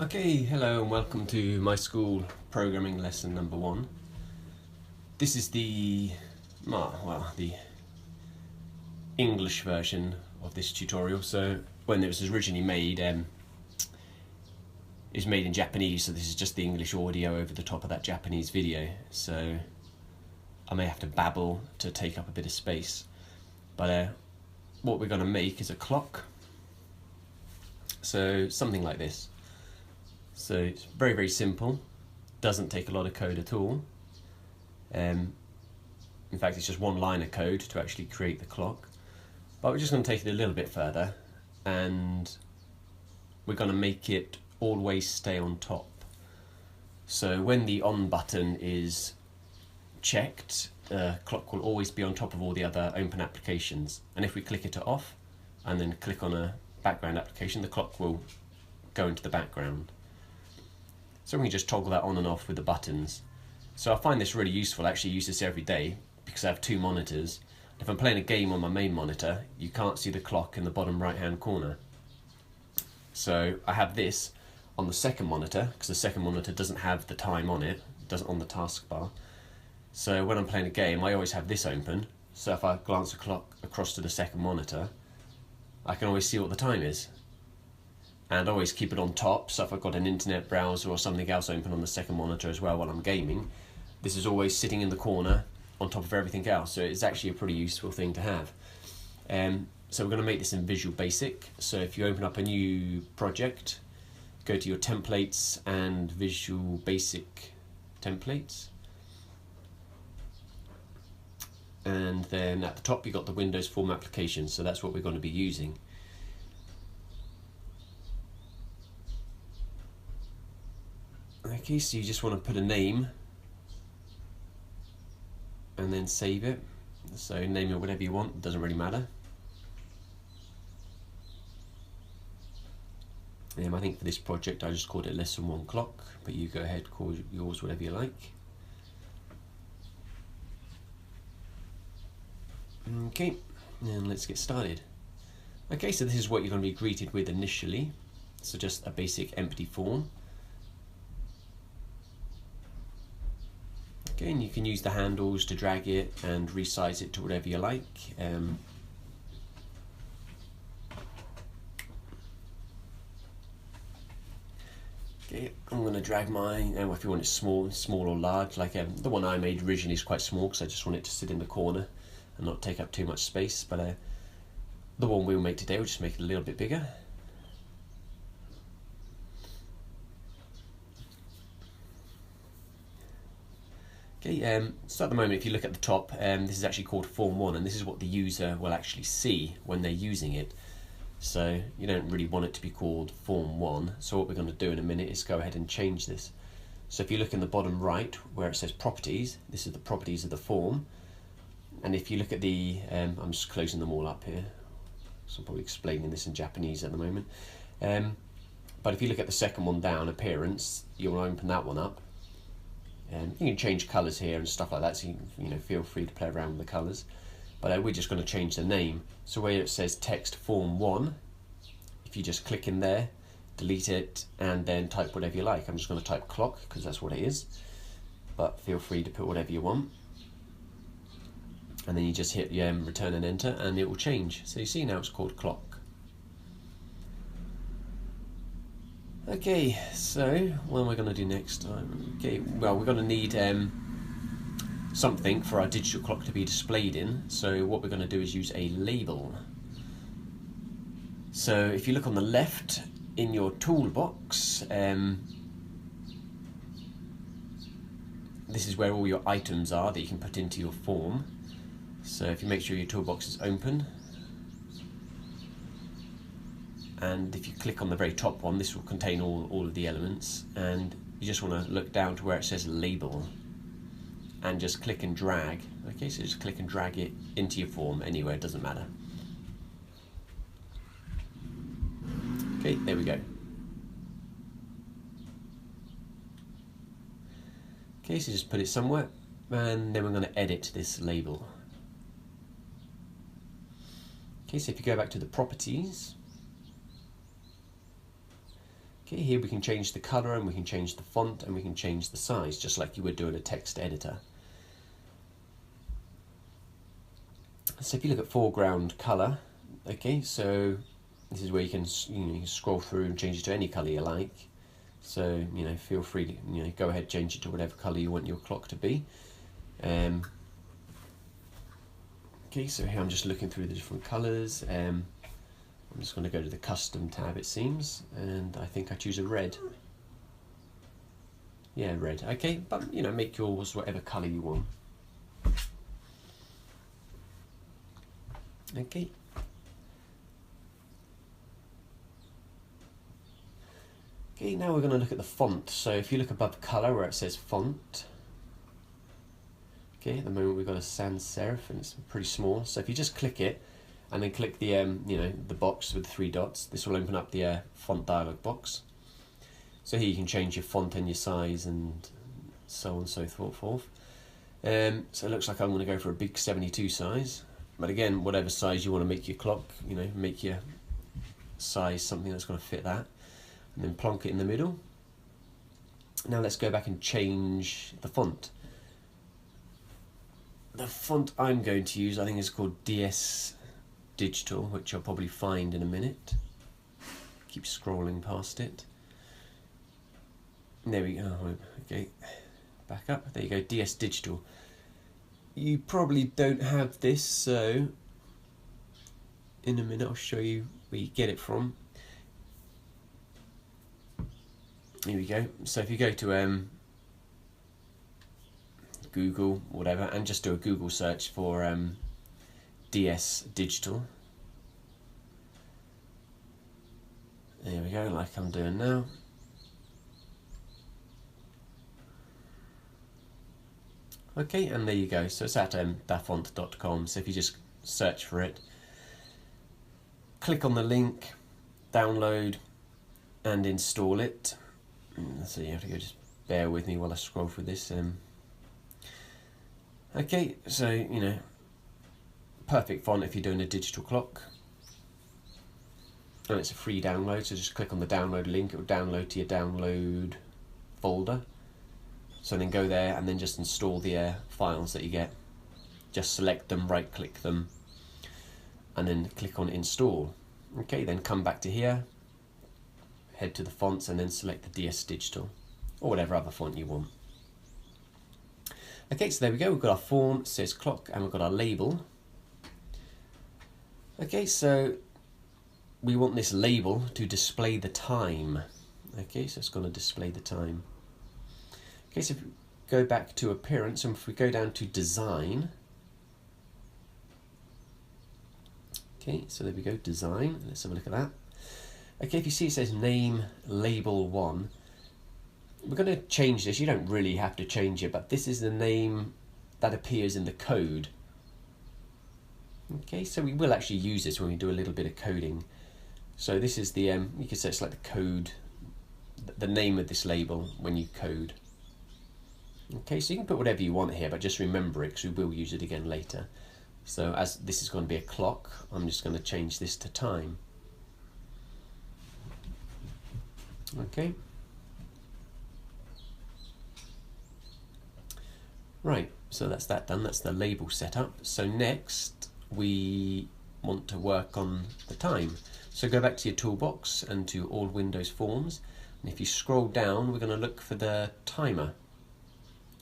Okay, hello and welcome to my school programming lesson number 1. This is the English version of this tutorial. So when it was originally made, it was made in Japanese, so this is just the English audio over the top of that Japanese video. So I may have to babble to take up a bit of space. But what we're going to make is a clock. So something like this. So it's very, very simple, doesn't take a lot of code at all. In fact, it's just one line of code to actually create the clock. But we're just going to take it a little bit further, and we're going to make it always stay on top. So when the on button is checked, the clock will always be on top of all the other open applications. And if we click it to off, and then click on a background application, the clock will go into the background. So we can just toggle that on and off with the buttons. So I find this really useful. I actually use this every day because I have 2 monitors. If I'm playing a game on my main monitor, you can't see the clock in the bottom right hand corner. So I have this on the second monitor because the second monitor doesn't have the time on it, doesn't on the taskbar. So when I'm playing a game, I always have this open. So if I glance the clock across to the second monitor, I can always see what the time is. And always keep it on top, so if I've got an internet browser or something else open on the second monitor as well while I'm gaming, this is always sitting in the corner on top of everything else, so it's actually a pretty useful thing to have. So we're going to make this in Visual Basic. So if you open up a new project, go to your templates and Visual Basic templates, and then at the top you've got the Windows Form application, so that's what we're going to be using. Okay, so you just want to put a name and then save it. So name it whatever you want, it doesn't really matter. I think for this project I just called it Lesson 1 Clock, but you go ahead, call yours whatever you like. Okay, and let's get started. Okay, so this is what you're going to be greeted with initially. So just a basic empty form. Okay, and you can use the handles to drag it and resize it to whatever you like. Okay, I'm going to drag mine, if you want it small or large, like the one I made originally is quite small because I just want it to sit in the corner and not take up too much space, but the one we'll make today, we'll just make it a little bit bigger. Okay, so at the moment if you look at the top, this is actually called Form 1, and this is what the user will actually see when they're using it. So you don't really want it to be called Form 1, so what we're going to do in a minute is go ahead and change this. So if you look in the bottom right where it says Properties, this is the properties of the form, and if you look at the, I'm just closing them all up here, so I'm probably explaining this in Japanese at the moment, but if you look at the second one down, Appearance, you'll open that one up. You can change colours here and stuff like that, so you can, feel free to play around with the colours. But we're just going to change the name. So where it says Text Form 1, if you just click in there, delete it, and then type whatever you like. I'm just going to type clock because that's what it is, but feel free to put whatever you want. And then you just hit return and enter, and it will change. So you see now it's called clock. Okay, so what am I going to do next time? Okay, well, we're going to need something for our digital clock to be displayed in. So what we're going to do is use a label. So if you look on the left in your toolbox, this is where all your items are that you can put into your form. So if you make sure your toolbox is open, and if you click on the very top one, this will contain all of the elements, and you just want to look down to where it says label and just click and drag. Okay, so just click and drag it into your form anywhere, it doesn't matter. Okay, there we go. Okay, so just put it somewhere, and then we're going to edit this label. Okay, so if you go back to the properties, Okay, here we can change the colour and we can change the font and we can change the size, just like you would do in a text editor. So if you look at foreground colour, okay, so this is where you can you can scroll through and change it to any colour you like. So feel free to go ahead, change it to whatever colour you want your clock to be. Okay, so here I'm just looking through the different colours. I'm just going to go to the custom tab, it seems, and I think I choose a red. Yeah, red. Okay, but make yours whatever colour you want. Okay. Okay, now we're going to look at the font. So if you look above colour where it says font, okay, at the moment we've got a sans serif and it's pretty small. So if you just click it and then click the the box with 3 dots, this will open up the font dialog box. So here you can change your font and your size and so on and so forth. So it looks like I'm going to go for a big 72 size. But again, whatever size you want to make your clock, make your size something that's going to fit that. And then plonk it in the middle. Now let's go back and change the font. The font I'm going to use, I think, is called DS Digital, which I'll probably find in a minute. Keep scrolling past it. There we go. Okay, back up. There you go, DS Digital. You probably don't have this, so in a minute I'll show you where you get it from. Here we go. So if you go to Google, whatever, and just do a Google search for DS Digital. There we go, like I'm doing now. Okay, and there you go. So it's at dafont.com. So if you just search for it, click on the link, download, and install it. So you have to go, just bear with me while I scroll through this. Okay, so perfect font if you're doing a digital clock. And it's a free download, so just click on the download link. It will download to your download folder. So then go there and then just install the files that you get. Just select them, right click them, and then click on install. Okay, then come back to here, head to the fonts and then select the DS Digital or whatever other font you want. Okay, so there we go, we've got our form, says clock, and we've got our label. Okay, so we want this label to display the time. Okay, so it's going to display the time. Okay, so if we go back to appearance, and if we go down to design, okay, so there we go, design, let's have a look at that. Okay, if you see it says name label 1, we're going to change this. You don't really have to change it, but this is the name that appears in the code. Okay, so we will actually use this when we do a little bit of coding. So this is the, you can say it's like the code, the name of this label when you code. Okay, so you can put whatever you want here, but just remember it because we will use it again later. So as this is going to be a clock, I'm just going to change this to time. Okay. Right, so that's that done, that's the label set up. So next we want to work on the time. So go back to your toolbox and to all Windows forms, and if you scroll down we're going to look for the timer.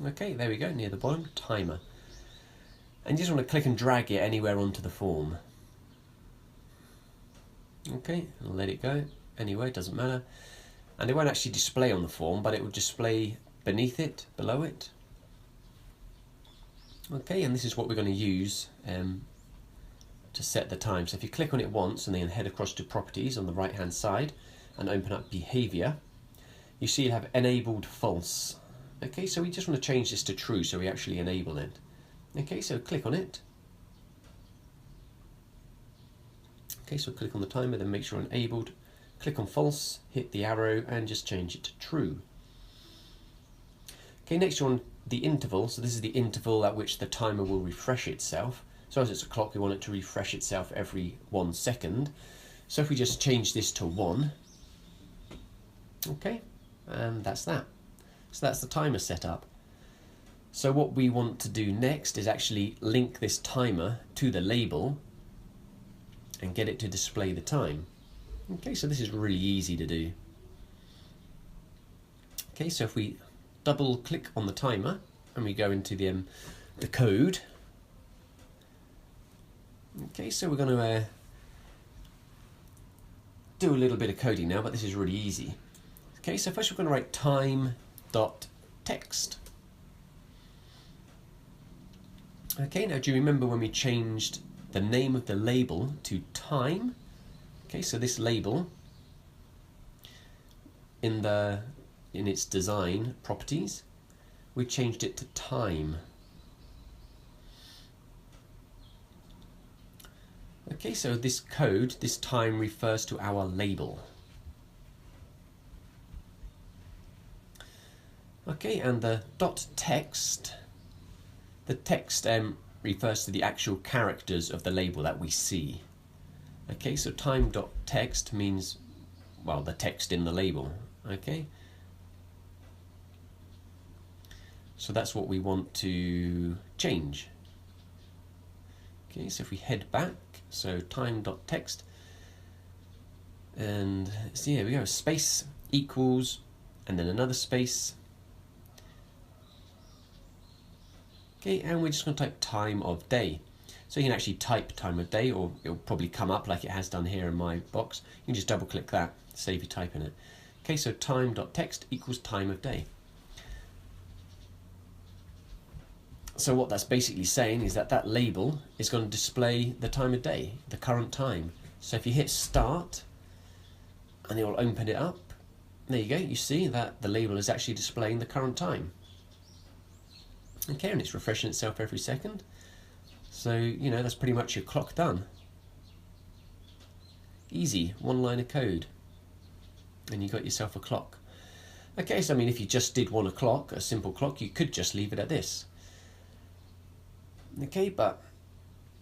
Okay, there we go, near the bottom, timer. And you just want to click and drag it anywhere onto the form. Okay, and let it go anywhere, it doesn't matter. And it won't actually display on the form, but it will display beneath it, below it. Okay, and this is what we're going to use to set the time. So if you click on it once and then head across to properties on the right hand side and open up behavior, you see you have enabled false. Okay, so we just want to change this to true so we actually enable it. Okay, so click on it. Okay, so click on the timer, then make sure enabled. Click on false, hit the arrow and just change it to true. Okay, next you're on the interval. So this is the interval at which the timer will refresh itself. So as it's a clock, we want it to refresh itself every 1 second. So if we just change this to 1, Okay, and that's that. So that's the timer set up. So what we want to do next is actually link this timer to the label and get it to display the time. Okay, so this is really easy to do. Okay, so if we double click on the timer and we go into the code. Okay, so we're going to do a little bit of coding now, but this is really easy. Okay, so first we're going to write time.Text. Okay, now do you remember when we changed the name of the label to time? Okay, so this label in its design properties, we changed it to time. Okay, so this code, this time refers to our label. Okay, and the .text, the text refers to the actual characters of the label that we see. Okay, so time.text means, well, the text in the label. Okay, so that's what we want to change. Okay, so if we head back, so time.text, and see, here we go, space equals, and then another space. Okay, and we're just going to type time of day. So you can actually type time of day, or it'll probably come up like it has done here in my box. You can just double click that, save your type in it. Okay, so time.text equals time of day. So what that's basically saying is that that label is going to display the time of day, the current time. So if you hit start, and it will open it up, there you go, you see that the label is actually displaying the current time. Okay, and it's refreshing itself every second. So, you know, that's pretty much your clock done. Easy, one line of code, and you got yourself a clock. Okay, so I mean, if you just did want a clock, a simple clock, you could just leave it at this. Okay, but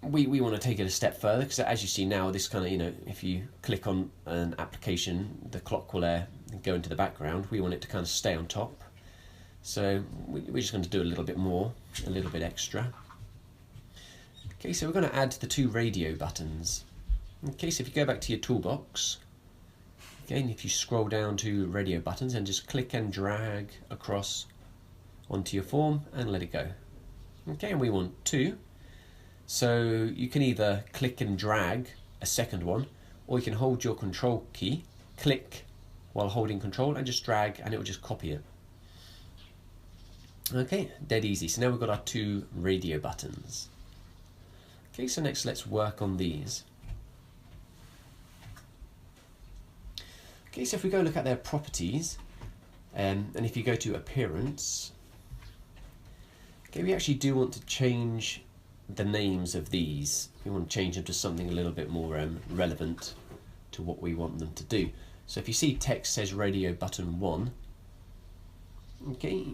we want to take it a step further, because as you see now, this kind of, you know, if you click on an application, the clock will go into the background. We want it to kind of stay on top. So we're just going to do a little bit more, a little bit extra. Okay, so we're going to add the two radio buttons. Okay, so if you go back to your toolbox, again, if you scroll down to radio buttons and just click and drag across onto your form and let it go. Okay, and we want two. So you can either click and drag a second one, or you can hold your control key, click while holding control, and just drag, and it will just copy it. Okay, dead easy. So now we've got our two radio buttons. Okay, so next let's work on these. Okay, so if we go look at their properties, and if you go to appearance, okay, we actually do want to change the names of these. We want to change them to something a little bit more relevant to what we want them to do. So if you see text says radio button 1, okay,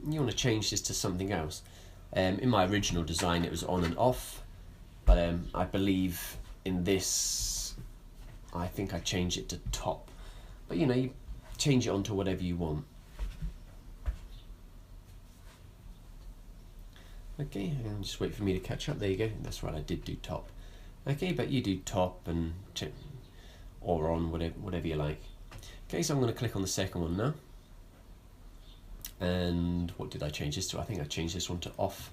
you want to change this to something else. In my original design it was on and off, but I believe in this, I think I changed it to top. But you know, you change it onto whatever you want. Okay, and just wait for me to catch up. There you go. That's right, I did do top. Okay, but you do top and or on, whatever you like. Okay, so I'm going to click on the second one now. And what did I change this to? I think I changed this one to off.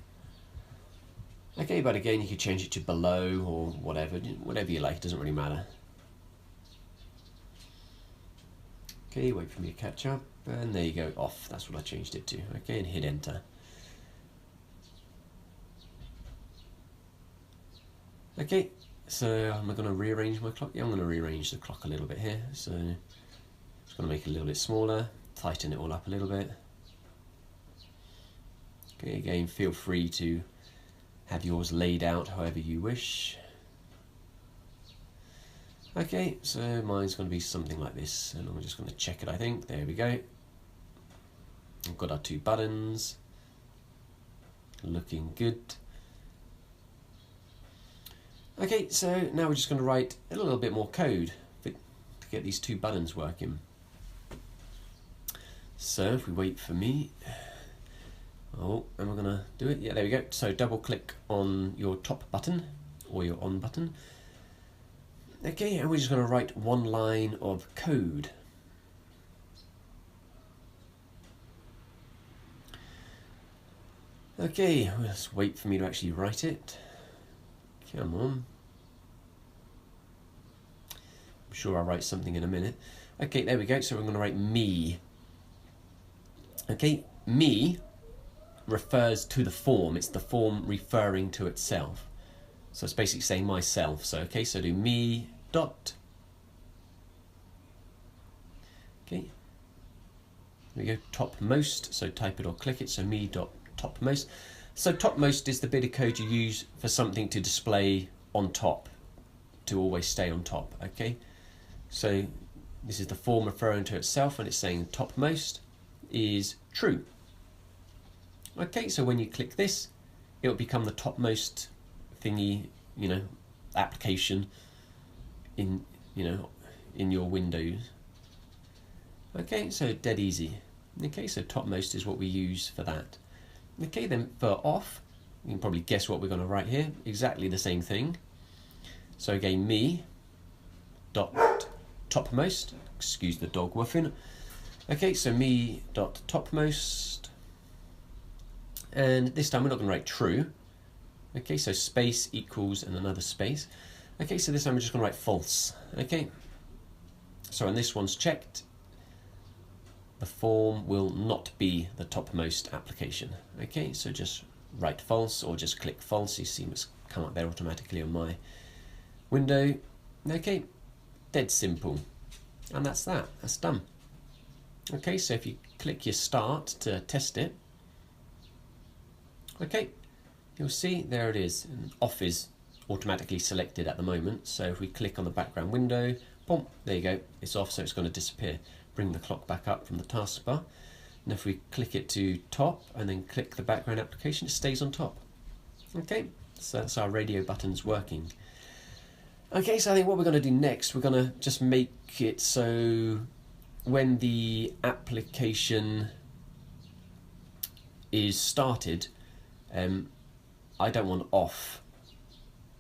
Okay, but again, you could change it to below or whatever you like. It doesn't really matter. Okay, wait for me to catch up, and there you go, off. That's what I changed it to. Okay, and hit enter. Okay, so am I going to rearrange my clock? Yeah, I'm going to rearrange the clock a little bit here. So just going to make it a little bit smaller, tighten it all up a little bit. Okay, again, feel free to have yours laid out however you wish. Okay, so mine's going to be something like this, and I'm just going to check it, I think. There we go. We've got our two buttons. Looking good. Okay, so now we're just going to write a little bit more code to get these two buttons working. So if we wait for me, oh, am I gonna do it? Yeah, there we go. So double click on your top button or your on button. Okay, and we're just gonna write one line of code. Okay, let's wait for me to actually write it. Come on. I'm sure I'll write something in a minute. Okay, there we go. So we're going to write me. Okay, me refers to the form. It's the form referring to itself. So it's basically saying myself. So, okay, so do me dot. Okay, there we go, topmost. So type it or click it. So me dot topmost. So topmost is the bit of code you use for something to display on top, to always stay on top. Okay, so this is the form referring to itself, and it's saying topmost is true. Okay, so when you click this, it will become the topmost thingy, application in your Windows. Okay, so dead easy. Okay, so topmost is what we use for that. Okay, then for off, you can probably guess what we're going to write here. Exactly the same thing. So again, me dot topmost. Excuse the dog woofing. Okay, so me dot topmost, and this time we're not going to write true. Okay, so space equals and another space. Okay, so this time we're just going to write false. Okay, so when this one's checked, the form will not be the topmost application. Okay, so just write false or just click false. You see what's come up there automatically on my window. Okay, dead simple. And that's that. That's done. Okay, so if you click your start to test it, okay, you'll see there it is. And off is automatically selected at the moment. So if we click on the background window, boom, there you go. It's off, so it's going to disappear. Bring the clock back up from the taskbar, and if we click it to top and then click the background application, it stays on top. Okay, so that's our radio buttons working. Okay, so I think what we're going to do next, we're going to just make it so when the application is started, I don't want off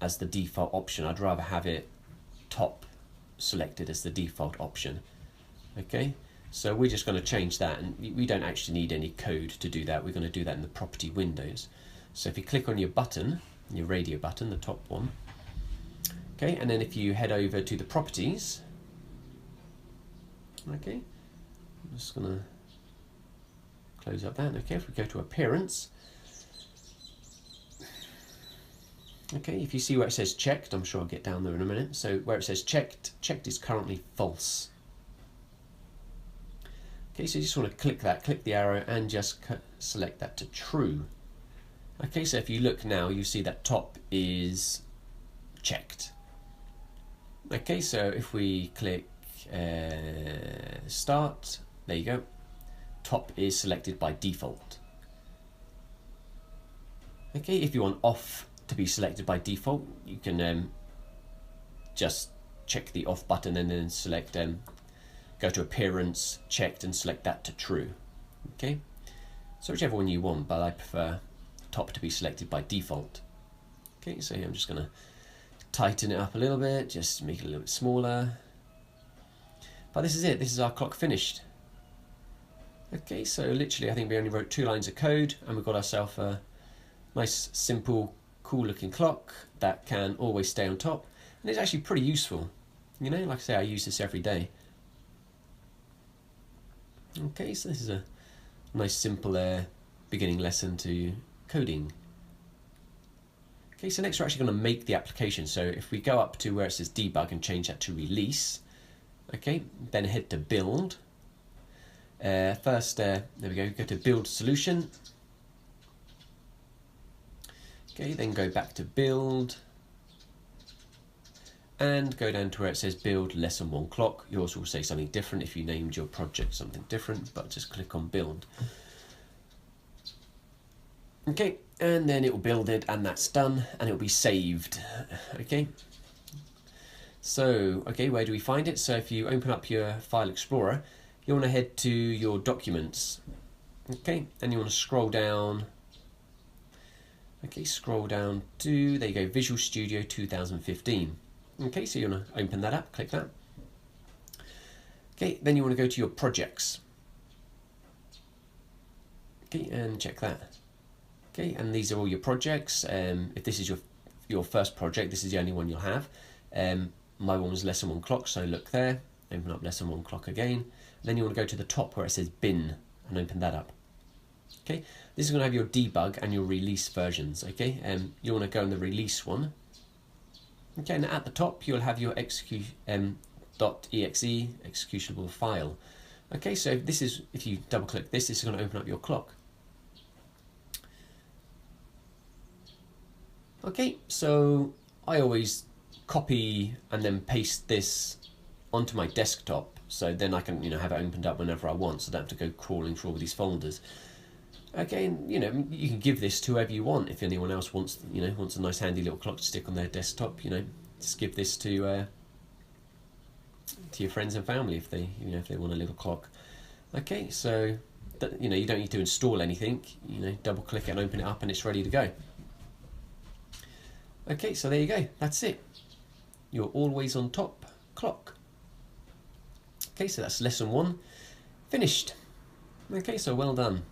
as the default option. I'd rather have it top selected as the default option. Okay, so we're just going to change that, and we don't actually need any code to do that. We're going to do that in the property windows. So if you click on your button, your radio button, the top one, okay, and then if you head over to the properties, okay, I'm just going to close up that. Okay, if we go to appearance, okay, if you see where it says checked, I'm sure I'll get down there in a minute. So where it says checked, checked is currently false. Okay, so you just want to click that, click the arrow, and just select that to true. Okay, so if you look now, you see that top is checked. Okay, so if we click start, there you go, top is selected by default. Okay, if you want off to be selected by default, you can just check the off button and then select go to appearance, checked, and select that to true. Okay, so whichever one you want, but I prefer top to be selected by default. Okay, so I'm just going to tighten it up a little bit, just make it a little bit smaller. But this is it, this is our clock finished. Okay, so literally I think we only wrote 2 lines of code and we've got ourselves a nice, simple, cool looking clock that can always stay on top. And it's actually pretty useful. Like I say, I use this every day. Okay, so this is a nice simple beginning lesson to coding. Okay, so next we're actually going to make the application. So if we go up to where it says debug and change that to release, okay, then head to build. First, there we go to build solution. Okay, then go back to build and go down to where it says build lesson 1 clock. Yours will say something different if you named your project something different, but just click on build. Okay, and then it will build it, and that's done, and it will be saved. Okay, so okay, where do we find it? So if you open up your file explorer, you want to head to your documents. Okay, and you want to scroll down. Okay, scroll down to, there you go, Visual Studio 2015. Okay, so you want to open that up, click that. Okay, then you want to go to your projects. Okay, and check that. Okay, and these are all your projects. If this is your first project, this is the only one you'll have. My one was Lesson 1 clock, so look there, open up Lesson 1 clock again. Then you want to go to the top where it says bin and open that up. Okay, this is going to have your debug and your release versions. Okay, you want to go in the release one. Okay, and at the top you'll have your .exe executable file. Okay, so this is, if you double click this is going to open up your clock. Okay, so I always copy and then paste this onto my desktop, so then I can, have it opened up whenever I want, so I don't have to go crawling through all these folders. Okay, and you can give this to whoever you want. If anyone else wants, wants a nice handy little clock to stick on their desktop, just give this to your friends and family if they, if they want a little clock. Okay, so you don't need to install anything. Double click it and open it up, and it's ready to go. Okay, so there you go. That's it. Your always on top clock. Okay, so that's lesson 1 finished. Okay, so well done.